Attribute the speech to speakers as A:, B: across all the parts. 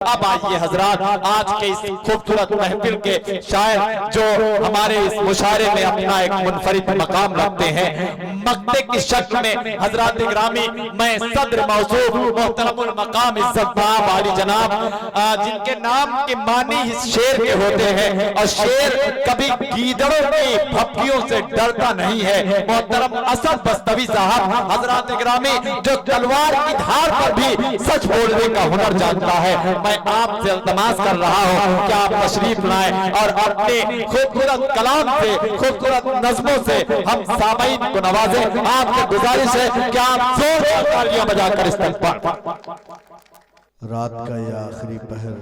A: अब आइए हजरात, आज के इस खूबसूरत महफिल के शायर जो हमारे इस मुशायरे में अपना एक मुनफरिद मकाम रखते हैं, मक्ते की शक्ल में हजरात ग्रामी मैं सदर मौसूफ मोहतरमुल मकाम इज्जत वाली जनाब, जिनके नाम के मानी इस शेर के होते हैं और शेर कभी गीदड़ों की भपकियों से डरता नहीं है। मोहतरम असद बस्तवी साहब हजरात ग्रामी जो तलवार की धार पर भी सच बोलने का हुनर जानता है, मैं आपसे इल्तमास कर रहा हूं कि आप तशरीफ लाएं और अपने खूबसूरत कलाम से, खूबसूरत नज़्मों से हम सामईन को नवाजें। आपसे गुजारिश है कि आप जोरदार तालियां बजाकर इस्तकबाल।
B: रात का ये आखिरी पहर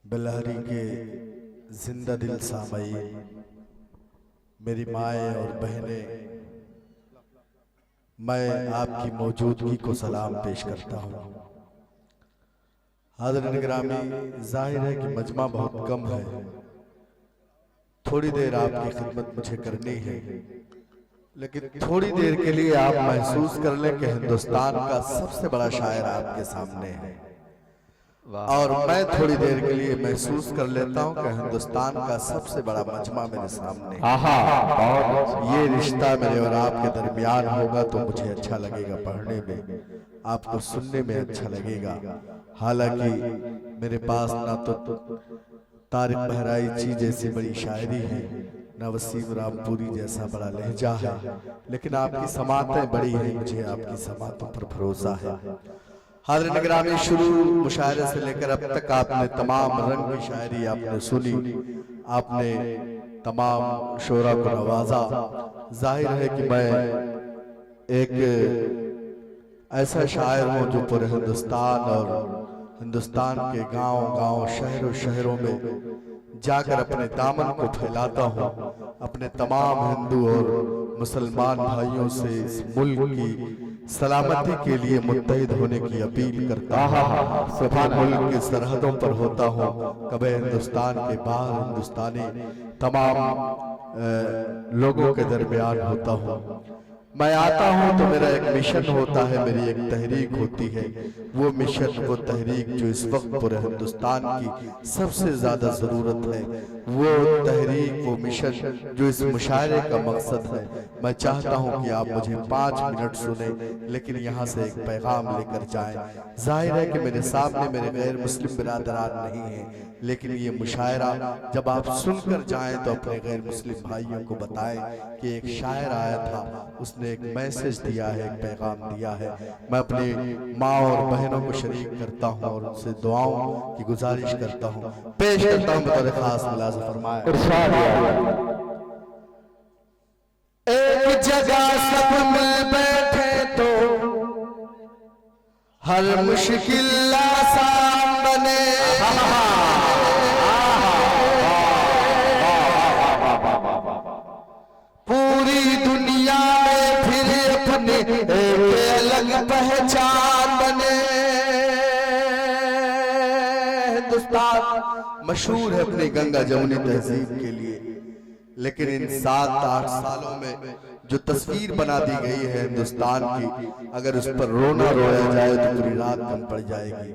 B: बिलहरी के जिंदा दिल सामई, मेरी माएँ और बहनें, मैं आपकी मौजूदगी को सलाम पेश करता हूँ। हाज़िरीन गिरामी, जाहिर है कि मजमा बहुत कम है, थोड़ी देर आपकी खिदमत मुझे करनी है, लेकिन थोड़ी देर के लिए आप महसूस कर लें कि हिंदुस्तान का सबसे बड़ा शायर आपके सामने है, और मैं थोड़ी देर के लिए महसूस कर लेता हूं कि हिंदुस्तान का सबसे बड़ा मजमा मेरे सामने है। ये रिश्ता मेरे और आपके दरमियान होगा तो मुझे अच्छा लगेगा पढ़ने में, आपको सुनने में अच्छा लगेगा। हालांकि मेरे पास ना तो तारिक बहराइची जैसी बड़ी शायरी है, ना वसीम रामपुरी जैसा बड़ा लहजा है, लेकिन आपकी समातें बड़ी हैं, मुझे आपकी समातों पर भरोसा है। हाज़िरीन गिरामी, शुरू मुशायरे से लेकर अब तक आपने तमाम रंग की शायरी आपने सुनी, आपने तमाम शोरा को नवाजा। जाहिर है कि मैं एक ऐसा शायर हूँ जो पूरे हिंदुस्तान और हिंदुस्तान के गांव-गांव, शहरों में जाकर अपने दामन को फैलाता हूँ, अपने तमाम हिंदू और मुसलमान भाइयों से इस मुल्क की सलामती के लिए मुत्तहिद होने की अपील करता हूँ। सभी मुल्क की सरहदों पर होता हूँ, कभी हिंदुस्तान के बाहर हिंदुस्तानी तमाम लोगों के दरमियान होता हूँ। मैं आता हूं तो मेरा एक मिशन होता है, मेरी एक तहरीक होती है। वो मिशन, वो तहरीक जो इस वक्त पूरे हिंदुस्तान की सबसे ज्यादा जरूरत है, वो तहरीक, वो मिशन जो इस मुशायरे का मकसद है। मैं चाहता हूं कि आप मुझे 5 मिनट सुने, लेकिन यहाँ से एक पैगाम लेकर जाएं। जाहिर है कि मेरे सामने मेरे गैर मुस्लिम बिरादरान नहीं है, लेकिन ये मुशायरा जब आप सुनकर जाएं तो अपने गैर मुस्लिम भाइयों को बताएं कि एक शायर आया था, उसने एक मैसेज दिया है, एक पैगाम दिया है। मैं अपनी माँ और बहनों को शरीक करता हूँ और उनसे दुआओं की गुजारिश करता हूँ, पेश करता हूँ बतौर खास मुलाज़ा फरमाए। एक जगह सब मिल बैठे तो हर मुश्किल आसान बने, पूरी दुनिया में फिर अपने एक अलग पहचान बने। हिंदुस्तान मशहूर है अपनी गंगा जमुनी तहजीब के लिए, लेकिन इन 7-8 सालों में जो तस्वीर बना दी गई है हिंदुस्तान की, अगर उस पर रोना रोया जाए तो पूरी रात कम पड़ जाएगी।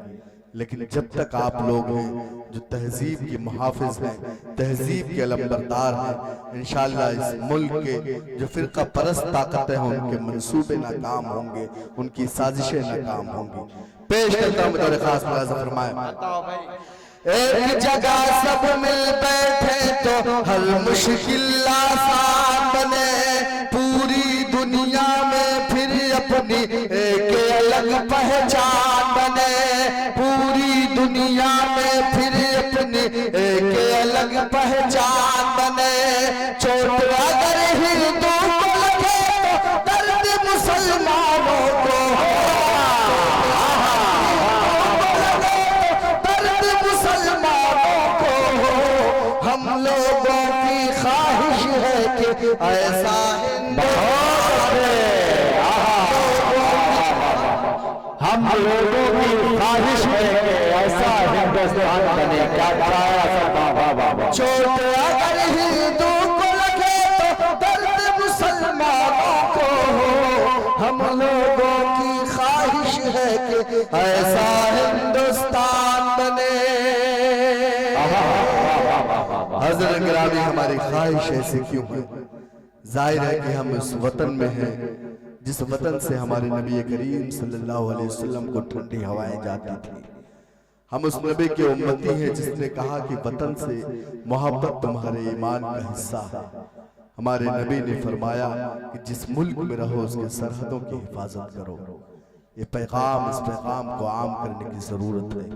B: लेकिन जब तक आप लोग हैं जो तहजीब के मुहाफिज हैं, तहजीब के अलंबरदार हैं, इंशाअल्लाह इस मुल्क के जो फिरका परस्त ताकतें हैं उनके मंसूबे नाकाम होंगे, उनकी साजिशें नाकाम होंगी। पेश करता हूं बतौर खास मुलाज़ा फरमाए। एक जगह सब मिल बैठे तो हर मुश्किल आसान बने, पूरी दुनिया में फिर अपनी एक अलग पहचान बने, पूरी दुनिया में फिर अपनी एक अलग पहचान बने। चोट अगर हिंदू को लगे तो दर्द मुसलमानों को, दर्द मुसलमानों को। हम लोगों की ख्वाहिश है कि ऐसा
A: हम लोगों की ख्वाहिश है कि ऐसा हिंदुस्तान बने। क्या
B: चोट अगर हिंदू को लगे तो दर्द मुसलमानों को, हम लोगों की ख्वाहिश है कि ऐसा हिंदुस्तान बने। हज़रत गिरामी, हमारी ख्वाहिश ऐसी क्यों है? जाहिर है कि हम उस वतन में हैं जिस वतन से हमारे नबी करीम सल्लल्लाहु अलैहि वसल्लम को ठंडी हवाएं जाती थी। हम उस नबी के उम्मती हैं जिसने कहा कि वतन से मोहब्बत तुम्हारे ईमान का हिस्सा है। हमारे नबी ने फरमाया कि जिस मुल्क में रहो उसके सरहदों की हिफाजत करो। ये पैगाम, इस पैगाम को आम करने की जरूरत है।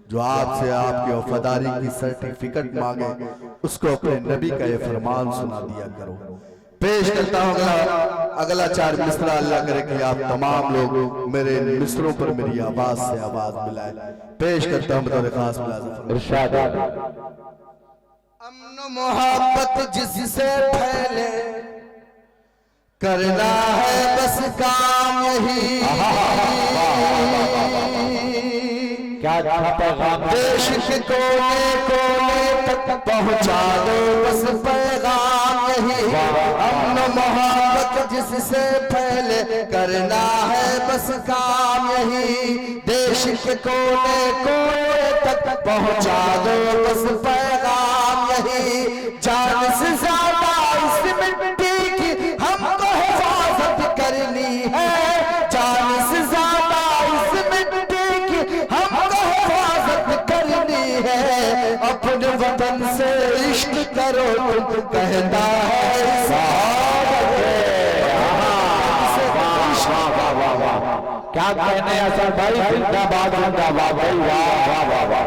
B: जो आपसे आपकी वफादारी की सर्टिफिकेट मांगे उसको अपने नबी का ये फरमान सुना दिया करो। पेश करता हूँ अगला 4 मिसरा। अल्लाह करे कि आप तमाम लोग मेरे मिसरों पर मेरी आवाज से आवाज मिलाए। पेश करता हूँ बतौर खास मुलाज़िम। अमन मोहब्बत जिससे फैले करना है बस काम यही।
A: क्या पैगाम?
B: देश के कोने कोने तक पहुंचा दो बस पैगाम यही। अमन मोहब्बत जिससे फैले करना है बस काम यही। देश के कोने कोने तक पहुंचा दो बस पैगाम यही। जान से ज्यादा इस मिट्टी की हमको हिफाजत करनी है। जान से ज्यादा इस मिट्टी की हमको हिफाजत करनी है। अपने वतन से इश्क करो तुम कहता है
A: क्या कहने असर भाई? जिंदाबाद जिंदाबाद भाई, वाह वाह वाह वाह।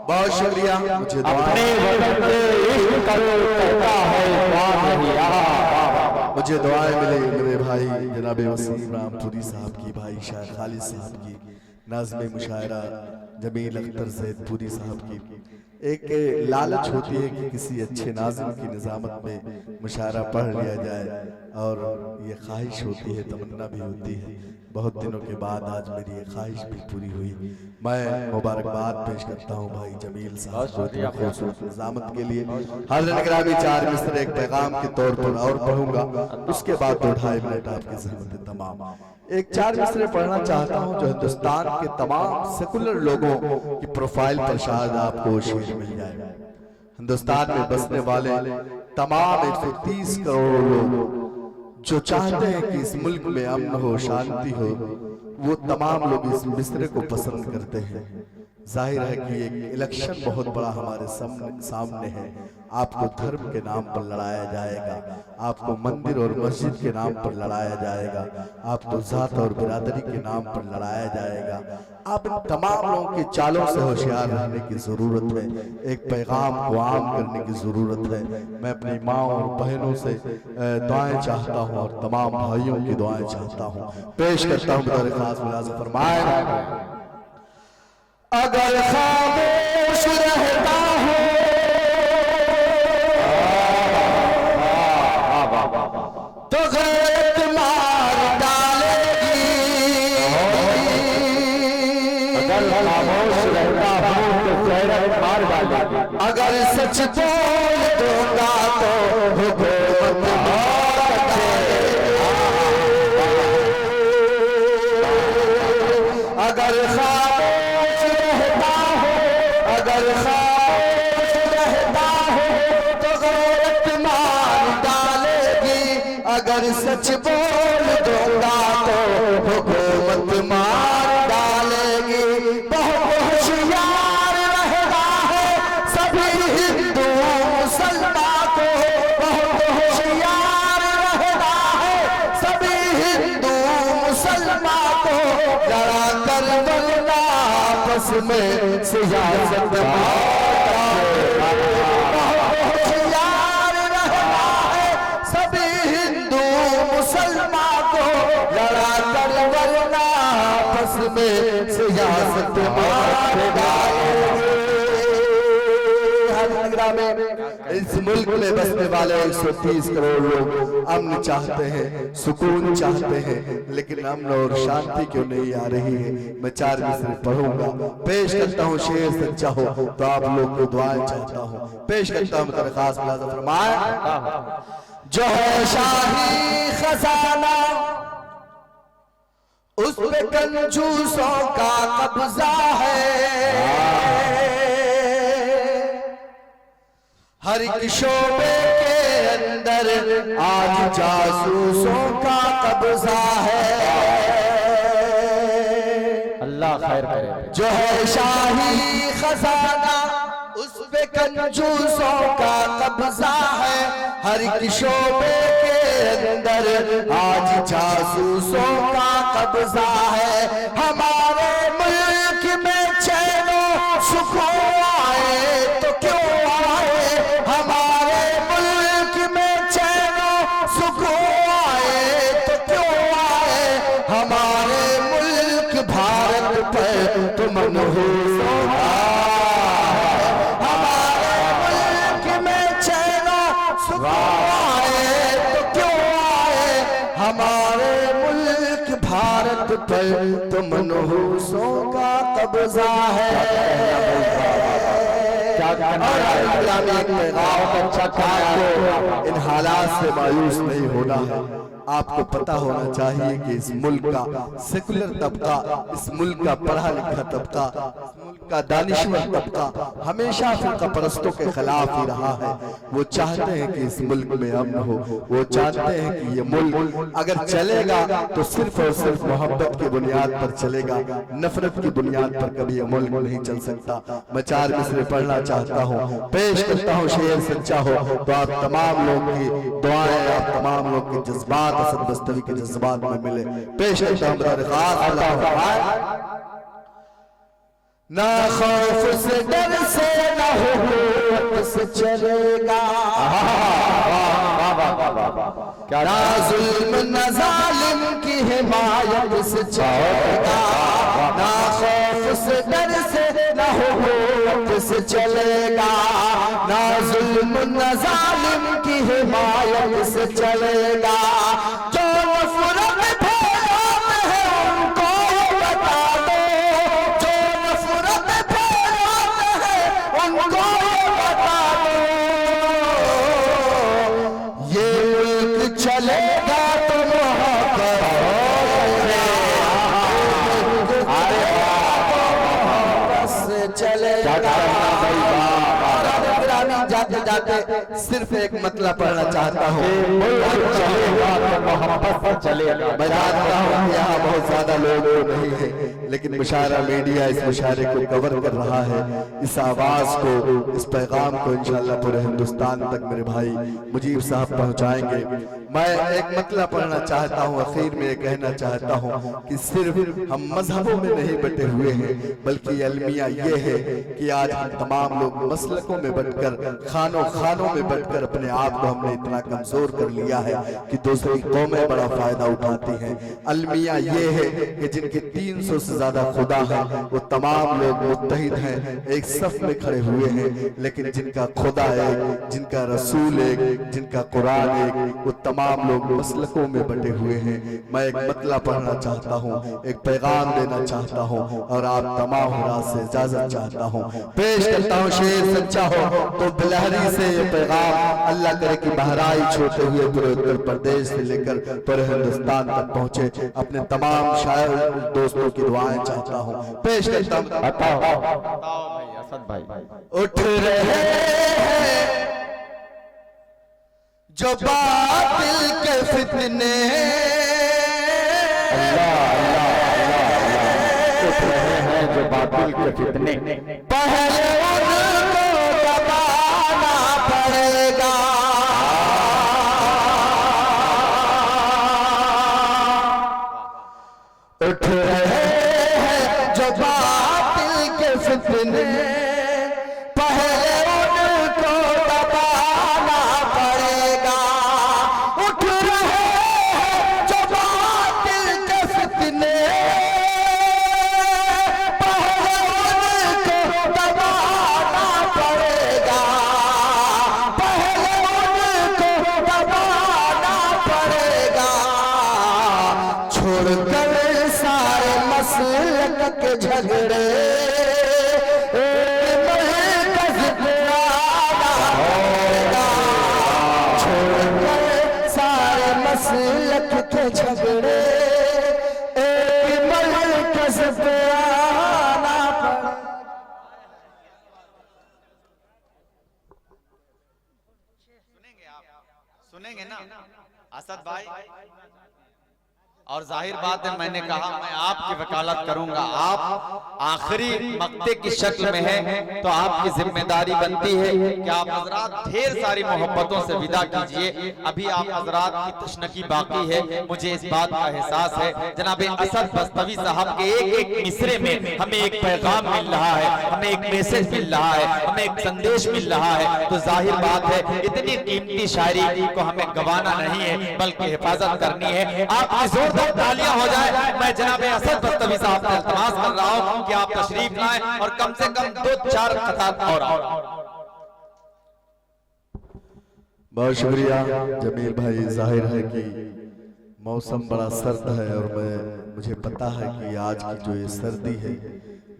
B: बहुत शुक्रिया। मुझे
A: अपने वतन से इश्क करो कहता है वाह नहीं।
B: मुझे दुआएं मिली मेरे भाई जनाब वसीम रामपुरी साहब की, भाई शाह खालिद साहब की, नाज़िम मुशायरा जमील अख्तर सैदपुरी साहब की। एक लालच होती है कि किसी अच्छे नाज़िम की निज़ामत में मुशायरा पढ़ लिया जाए और ये ख्वाहिश होती है, तमन्ना भी होती है। बहुत दिनों के बाद आज मेरी ये ख्वाहिश भी पूरी हुई। मैं मुबारकबाद पेश करता हूँ भाई जमील साहब को खूबसूरत निज़ामत के लिए। हज़रत गिरामी 4 मिसरे एक पैगाम के तौर पर और पढ़ूंगा, उसके बाद 2-2.5 मिनट आपकी ज़हमत तमाम। एक 4 मिसरे पढ़ना चाहता हूँ जो हिंदुस्तान के तमाम सेकुलर लोगों की प्रोफाइल पर शायद आपको शेर मिल जाए। हिंदुस्तान में बसने वाले तमाम 130 करोड़ लोग जो चाहते हैं कि इस मुल्क में अमन हो, शांति हो, वो तमाम लोग इस मिसरे को पसंद करते हैं। जाहिर है कि एक इलेक्शन बहुत बड़ा हमारे सामने है। आपको धर्म के नाम पर लड़ाया जाएगा, आपको मंदिर और मस्जिद के नाम पर लड़ाया जाएगा, आपको जात और बिरादरी के नाम पर लड़ाया जाएगा। आप इन तमाम लोगों की चालों से होशियार रहने की जरूरत है। एक पैगाम को आम करने की जरूरत है। मैं अपनी माँ और बहनों से दुआएं चाहता हूँ और तमाम भाइयों की दुआएं चाहता हूँ। पेश करता हूँ बतौर खास मुलाज़िम फरमाए, अगर खामोश रहता हूँ तो गैरत मार डालेगी।
A: अगर खामोश रहता हूँ तो गैरत मार डालेगी।
B: अगर सच बोल दूंगा तो हुकूमत मार डालेगी। अगर खामोश रहता हूँ, अगर खामोश रहता हूँ तो गैरत मार डालेगी। अगर सच बोल दूंगा तो हुकूमत मार डालेगी। बहुत होशियार रहता है सभी हिंदू मुसलमान को। बहुत होशियार रहता है सभी हिंदू मुसलमान को। लड़ा कर वरना आपस में सियासत मुसलमान को। लड़ा कर वरना आपस में सियासत इस मुल्क में बसने वाले 130 करोड़ लोग अमन चाहते हैं, सुकून चाहते हैं, लेकिन अमन और शांति क्यों नहीं आ रही है। मैं 4 मिसरे पढ़ूंगा, पेश करता हूँ। शेर सच्चा हो तो आप लोग को दुआएं चाहता हूँ। पेश करता हूँ तेरे खास मुलाज़िम फरमाए, जो है शाही खजाना उस पे कंजूसों का कब्जा है, हर एक शोबे के अंदर आज जासूसों का कब्जा है।
A: अल्लाह खैर करे।
B: जो है शाही खजाना उस पे कंजूसों का कब्जा है, हर एक शोबे के अंदर आज जासूसों का कब्जा है। हमारे मुल्क में चैनो सुकून आए तो क्यों आए, हमारे मुल्क में चैनो सुकून आए तो क्यों आए, हमारे मुल्क भारत पर तो मनहूस होता है, हमारे मुल्क में चैनो सुकून आए तो क्यों आए, हमारे मुल्क भारत पर तो मनहूसों का कब्जा है। इन हालात से मायूस नहीं होना है। आपको पता होना चाहिए कि इस मुल्क का सेकुलर तबका, इस मुल्क का पढ़ा लिखा तबका, इस मुल्क का दानिशवर तबका हमेशा फिरका परस्तों के खिलाफ ही रहा है। वो चाहते हैं कि इस मुल्क में अमन हो, वो चाहते हैं कि ये मुल्क अगर चलेगा तो सिर्फ और सिर्फ मोहब्बत की बुनियाद पर चलेगा, नफरत की बुनियाद पर कभी ये मुल्क नहीं चल सकता। मैं 4 मिसरे पढ़ना चाहता हूँ, पेश करता हूँ। शेर सच्चा हो तो आप तमाम लोग की दुआएं, आप तमाम लोग के जज्बात असद बस्तवी के जज्बात में मिले। पेश करता हूँ ना खौफ से डर से ना हुकूमत से चलेगा, ना जुल्म न जालिम की हिमायत से चलेगा, ना खौफ से डर से ना हुकूमत से चलेगा, ना जुल्म न जालिम की हिमायत से चलेगा। जो नफरत फैलाते हैं उनको बता दो, जो नफरत फैलाते हैं उनको बता दो, ये मुल्क चलेगा तो मोहब्बत से चलेगा। जाते जाते सिर्फ एक मतलब पढ़ना चाहता हूँ, मैं जानता हूँ यहाँ बहुत ज्यादा लोग नहीं है, लेकिन मुशायरा मीडिया इस मुशायरे को कवर कर रहा है। इस आवाज को, इस पैगाम को इंशाअल्लाह पूरे हिंदुस्तान तक मेरे भाई मुजीब साहब पहुँचाएंगे। मैं एक मतलब पढ़ना चाहता हूँ, आखिर में ये कहना चाहता हूँ कि सिर्फ हम मजहबों में नहीं बटे हुए हैं, बल्कि अलमिया ये है कि आज हम तमाम लोग मसलकों में बटकर, खानों में बटकर अपने आप को हमने इतना कमजोर कर लिया है कि दूसरी कौमें बड़ा फायदा उठाती हैं। अलमिया ये है कि जिनके 300 से ज्यादा खुदा है वो तमाम लोग मुत्तहिद हैं, एक सफ में खड़े हुए हैं, लेकिन जिनका खुदा एक, जिनका रसूल एक, जिनका कुरान एक, वो तमाम लोग मसलकों में बटे हुए हैं। मैं एक मतलब पढ़ना चाहता हूँ, एक पैगाम देना चाहता हूँ और आप तमाम हुरात से इजाजत चाहता हूँ। पेश करता हूँ शेर सच्चा हो तो बिलहरी से ये पैगाम अल्लाह करे कि बहराइच होते हुए पूरे उत्तर प्रदेश से लेकर पूरे हिंदुस्तान तक पहुंचे। अपने तमाम शायर दोस्तों की दुआएं चाहता हूँ। पेश करता हूँ। उठ रहे हैं जो बातिल के फितने,
A: उठ रहे हैं जो बातिल के फितने,
B: पहले उनको दबाना पड़ेगा, उठ रहे हैं जो बातिल के फितने, पहले उनको दबाना पड़ेगा, उठ रहे हैं जो बातिल के फितने, पहले उनको दबाना पड़ेगा, पहले उनको दबाना पड़ेगा, छोड़कर सारे मसलक के झगड़े मरकज़ पे आना होगा, छोड़कर सारे मसलक के झगड़े एक
C: सुनेंगे ना असद भाई? और जाहिर बात है, मैंने कहा मैं आपकी वकालत करूंगा। आप आखिरी मक्ते की शक्ल में हैं, तो आपकी जिम्मेदारी बनती है कि आप हजरात ढेर सारी मोहब्बतों से विदा कीजिए। अभी आप हजरात की तशनकी बाकी है, मुझे इस बात का एहसास है। जनाब असद बस्तवी साहब के एक एक मिसरे में हमें एक पैगाम मिल रहा है, हमें एक मैसेज मिल रहा है, हमें एक संदेश मिल रहा है। तो जाहिर बात है, इतनी कीमती शायरी को हमें गंवाना नहीं है, बल्कि हिफाजत करनी है। आपकी जोरदार तालियां हो जाए। मैं जनाब असद बस्तवी साहब से इल्तिमास कर रहा हूं कि आप तशरीफ लाएं और कम से कम 2-4 खताब और
B: बहुत शुक्रिया जमील भाई। जाहिर है कि मौसम बड़ा सर्द है और मुझे पता है कि आज की जो ये सर्दी है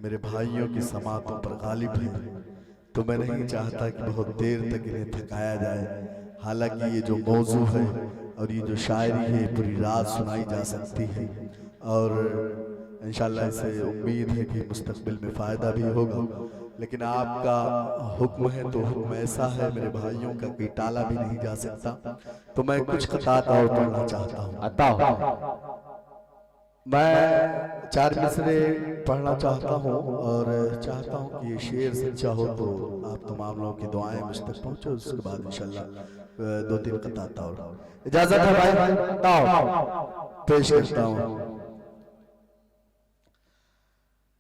B: मेरे भाइयों की समातों पर गालिब है, तो मैं नहीं चाहता कि बहुत देर तक इन्हें थकाया जाए। हालांकि ये जो मौजू है और ये जो शायरी है पूरी रात सुनाई जा सकती है, और इंशाल्लाह इसे उम्मीद है कि मुस्तकबिल में फ़ायदा भी होगा। लेकिन आपका हुक्म है तो हुक्म ऐसा है मेरे भाइयों का कि टाला भी नहीं जा सकता। तो मैं कुछ खतात और पढ़ना चाहता हूँ। मैं 4 मिसरे पढ़ना चाहता हूँ और चाहता हूँ कि ये शेर सच्चा हो तो आप तमाम लोगों की दुआएं मुझ तक पहुँचे। उसके बाद इंशाल्लाह 2-3 खतात और इजाजत है भाई, पेश करता हूँ।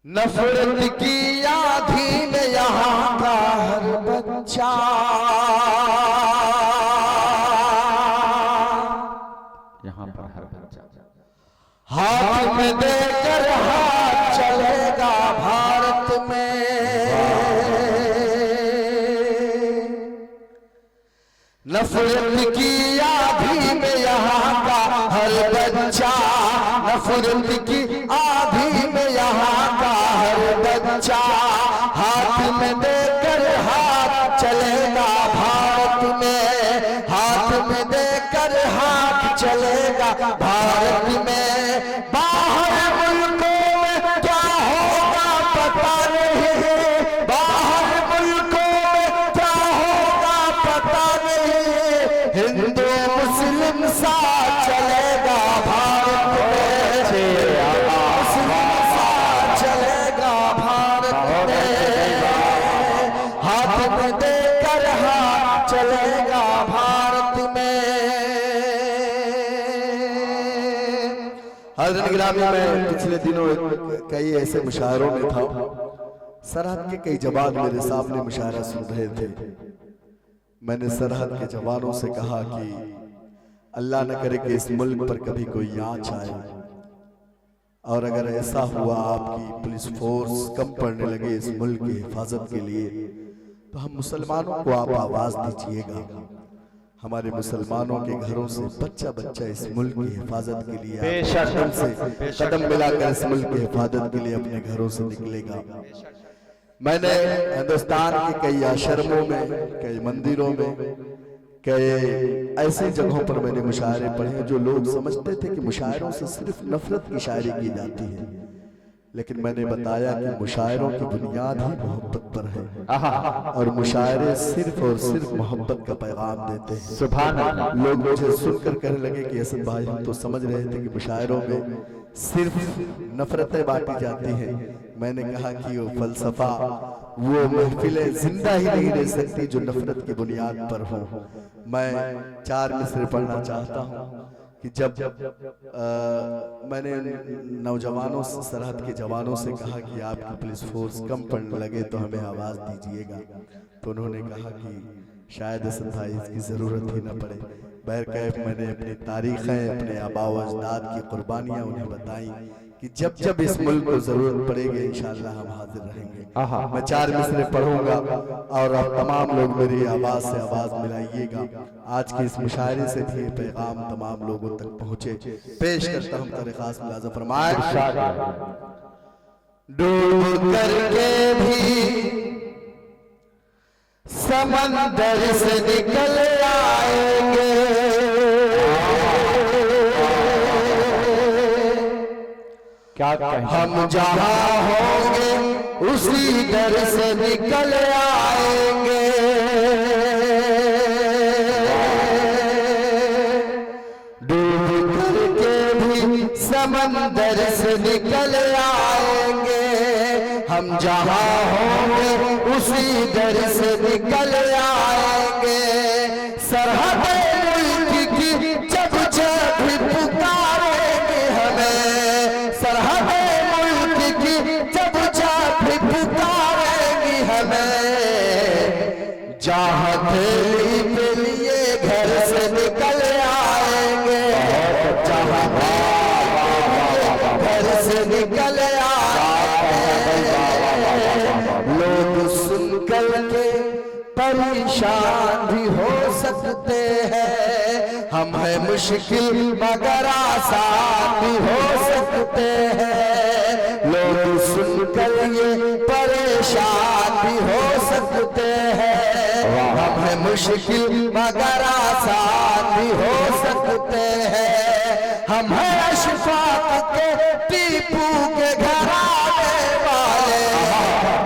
B: नफरत की आधी में यहाँ का हर बच्चा
C: यहाँ पर हर बच्चा
B: हाथ में देकर हाथ चलेगा भारत में। नफरत की आधी में यहाँ का हर बच्चा, नफरत की आधी में यहाँ का हर बच्चा हाथ में देकर हाथ चलेगा भारत में, हाथ में देकर हाथ चलेगा भारत में। बाहर मुल्कों में क्या होगा पता नहीं, बाहर मुल्कों में क्या होगा पता नहीं, हिंदू मुस्लिम साथ चलेगा भारत में, मुस्लिम साथ चलेगा भारत में, हाथ में देकर हाथ चलेगा भारत में। हज़रत गिरामी में पिछले दिनों कई ऐसे मुशायरों में था, सरहद के कई जवान मेरे सामने मुशायरा सुन रहे थे। मैंने सरहद के जवानों से कहा कि अल्लाह न करे कि इस मुल्क पर कभी कोई आंच आए, और अगर ऐसा हुआ आपकी पुलिस फोर्स कम पड़ने लगे इस मुल्क की हिफाजत के लिए, तो हम मुसलमानों को आप आवाज दीजिएगा। हमारे मुसलमानों के घरों से बच्चा बच्चा इस मुल्क की हिफाजत के लिए कदम से कदम मिलाकर इस मुल्क की हिफाजत के लिए अपने घरों से निकलेगा। मैंने हिंदुस्तान के कई आश्रमों में, कई मंदिरों में, कई ऐसी जगहों पर मैंने मुशायरे पढ़े जो लोग समझते थे कि मुशायरों से सिर्फ नफरत की शायरी की जाती है, लेकिन मैंने बताया कि मुशायरों की बुनियाद ही मोहब्बत पर है और मुशायरे सिर्फ और सिर्फ मोहब्बत का पैगाम देते हैं। सुभान अल्लाह। लोग मुझे सुनकर कहने लगे कि असद भाई हम तो समझ रहे थे कि मुशायरों में सिर्फ नफरतें बांटी जाती हैं। मैंने कहा कि वो फलसफा, वो महफिलें जिंदा ही नहीं रह सकती जो नफरत की बुनियाद पर हो। मैं 4 मिसरे पढ़ना चाहता हूँ कि जब मैंने नौजवानों से, सरहद के जवानों से कहा कि आपकी पुलिस फोर्स कम पड़ने लगे तो हमें आवाज दीजिएगा, तो उन्होंने कहा कि शायद असद भाई इसकी जरूरत ही न पड़े। बहरकैफ मैंने अपनी तारीखें, अपने आबा व अजदाद की कुर्बानियां उन्हें बताई कि जब जब इस मुल्क को जरूरत पड़ेगी इंशाअल्लाह हम हाजिर रहेंगे। मैं 4 मिसरे पढ़ूंगा और आप तमाम लोग मेरी आवाज से आवाज मिलाइएगा। आज के इस मुशायरे से भी पैगाम तमाम लोगों तक पहुंचे। पेश करता हूं तेरे खास मुलाज़ा फरमाए। डूब करके भी समंदर से निकल आएंगे,
A: क्या
B: हम जहां होंगे उसी दर से निकल आएंगे। समंदर से निकल आएंगे, हम जहां होंगे उसी दर से निकल आएंगे। सरहद मुल्क की जब जब पुकारेंगे हमें, सरहद मुल्क की जब जब पुकारेंगे हमें, जहां थैली के लिए घर से निकल आएंगे, जहां घर से निकल आएंगे। लोग सुनकर के परेशान भी हो सकते हैं, हम है मुश्किल मगर आसान भी हो सकते हैं। लोग सुनकर ये परेशान भी हो सकते हैं, हम है मुश्किल मगर आसान भी हो सकते हैं। हम है अशफाक के टीपू के घराने वाले,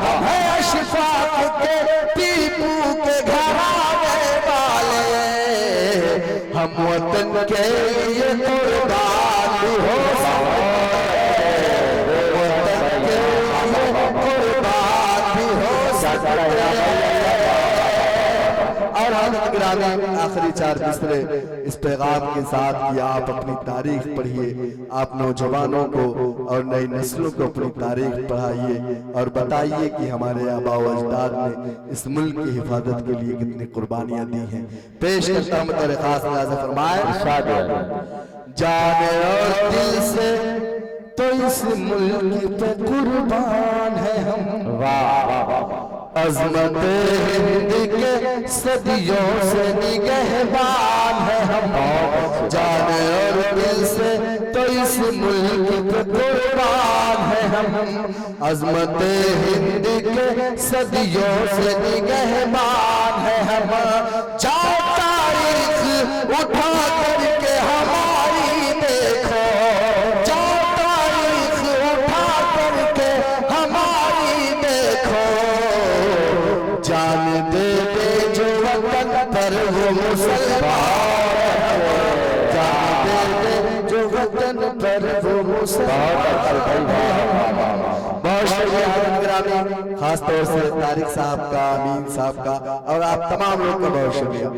B: हम है अशफाक के टीपू के घराने वाले, हम वतन के लिए कुर्बान भी हो सकते हैं, वतन के लिए कुर्बान भी हो सकते हैं। और हज़रत गिरामी आखिरी 4 मिसरे इस पैगाम के साथ कि आप अपनी तारीख पढ़िए, आप नौजवानों को और नई नस्लों को अपनी तारीख पढ़ाइए और बताइए कि हमारे आबा व अजदाद ने इस मुल्क की हिफाजत के लिए कितनी कुर्बानियां दी हैं। पेश करता हूं बतौर खास अंदाज़ फरमाए, जाने और दिल से तो इस मुल्क पे कुर्बान है हम, अज़मत हिंद के सदियों से निगहबान है हम, जाने और दिल से तो इस मुल्क पे कुर्बान है हम, अज़मत हिंद के सदियों से निगहबान है हम। जाओ तारीख उठा करके हमारी देखो, जाओ तारीख उठा करके हमारी देखो, जान दे दे जो वतन पर वो मुसलमान, जान दे दे जो वतन पर वो मुसलमान। बहुत शुक्रिया हज़रत गिरामी, खास तौर से तारिक साहब का, अमीन साहब का और आप तमाम लोग का बहुत शुक्रिया।